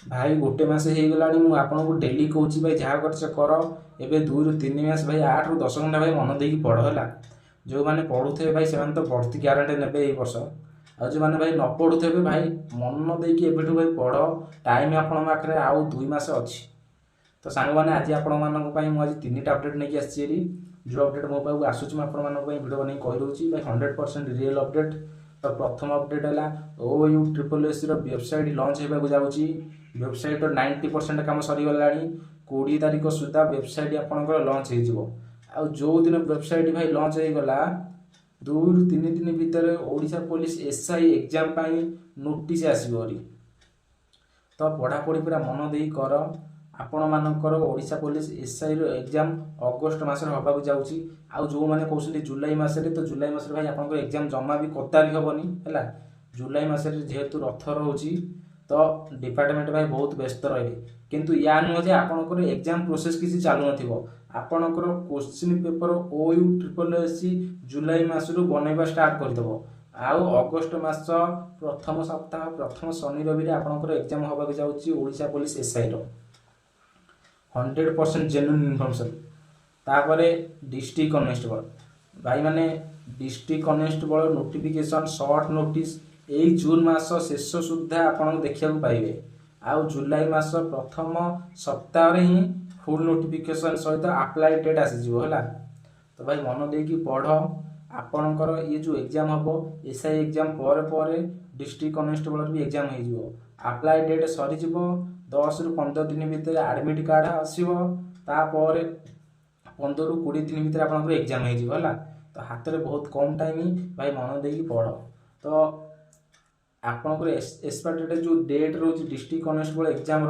भाई गोटे मस हो गला आपको डेली कहूँ भाई जहाँ कर कर एवं 2 ରୁ 3 ମାସ भाई 8 ରୁ 10 घंटा भाई मन देकी पढ़ है। जो मैंने पढ़ुथे भाई से तो बढ़ती ग्यारंटी ने वर्ष आ जो मैंने भाई न पढ़ुथे भाई मन देकी एबेठू भाई पढ़ टाइम आपण पाखे आउ 2 मास अच्छी। तो सांग मैंने आज आज 3टा अपडेट नहीं आसी जो अपडेट मो पाक आसूँ भिडियो बन कहीदे भाई 100% रियल अपडेट। तो प्रथम अपडेट है OUSSC वेबसाइट लॉन्च होगा जाऊँगी। वेबसाइट 90% काम सरीगला 20 तारीख सुधा वेबसाइट आपंकर लॉन्च हो जो दिन वेबसाइट भाई लॉन्च होगा 2 ରୁ 3 दिन भितर Odisha police SI exam notice आसो। तो पढ़ापढ़ी पूरा मन दे कर आपण मानकर Odisha police SI exam August मासरे होबाक जाउची। आउ जो माने कहउछन्ती जुलाई मासरे तो जुलाई मासरे भाई आपनकर एग्जाम जमा भी कता भी होबनी हैला। जुलाई मासरे जेहेतु रथ रहउची तो डिपार्टमेंट भाई बहुत व्यस्त रहे किंतु या नुह जे आपनकर एग्जाम प्रोसेस किसी चालू नथिबो। आपनकर क्वेश्चन पेपर OUSSC जुलाई मासरु बनैबा स्टार्ट कर देबो। आउ अगस्ट मास प्रथम सप्ताह प्रथम शनि रवि आपनकर एग्जाम होबाक जाउची ओडिशा पुलिस SI रो 100% जेन्युइन इनफॉर्मेशन। तापरे डिस्ट्रिक्ट कनेस्टेबल भाई माने district constable notification short notice यही जून मास शेष सुधा आपन देखा पाइबे। आउ जुलाई मास प्रथम सप्ताह ही फुल नोटिफिकेशन सहित अप्लाई डेट आसीजिवो हैला। तो भाई मन देकी पढ़ आपणकर ये जो एग्जाम हम SI एग्जाम पर डिस्ट्रिक्ट कनेस्टेबल भी एग्जाम हो अप्लाई डेट सरी 10 ରୁ 15 दिन भितर एडमिट कार्ड आसो। तापर 15 ରୁ 20 दिन भितर आपन एग्जाम हो। तो हाथ में बहुत कम टाइम भाई मन देकी पढ़। तो आपनकर एक्सपायर डेट जो डेट रोज डिस्ट्रिक्ट कनेस्टेबल एग्जाम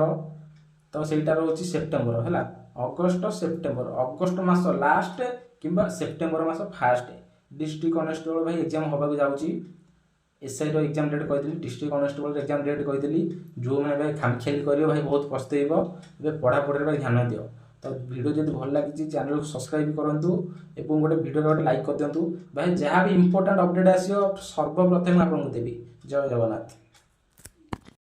तो सेटा रोज सेप्टेम्बर है अगस्ट सेप्टेम्बर अगस्ट मास लास्ट किंबा सेप्टेम्बर मास फास्ट डिस्ट्रिक्ट कनेस्टेबल भाई एग्जाम होबाक जाउची। SI एग्जाम डेट कही डिस्ट्रिक्ट कनेस्टेबल एग्जाम डेट कही जो मैंने भाई खामखियाली कर भाई बहुत पछतेब। पढ़ापढ़ी भाई ध्यान दियो। तो वीडियो जब भल लगी चैनल को सब्सक्राइब करूँ और गोटे वीडियो गोटे लाइक कर दिंतु भाई जहाँ भी इंपोर्टेंट अपडेट आसो सर्वप्रथम आपको देवी। जय जगन्नाथ।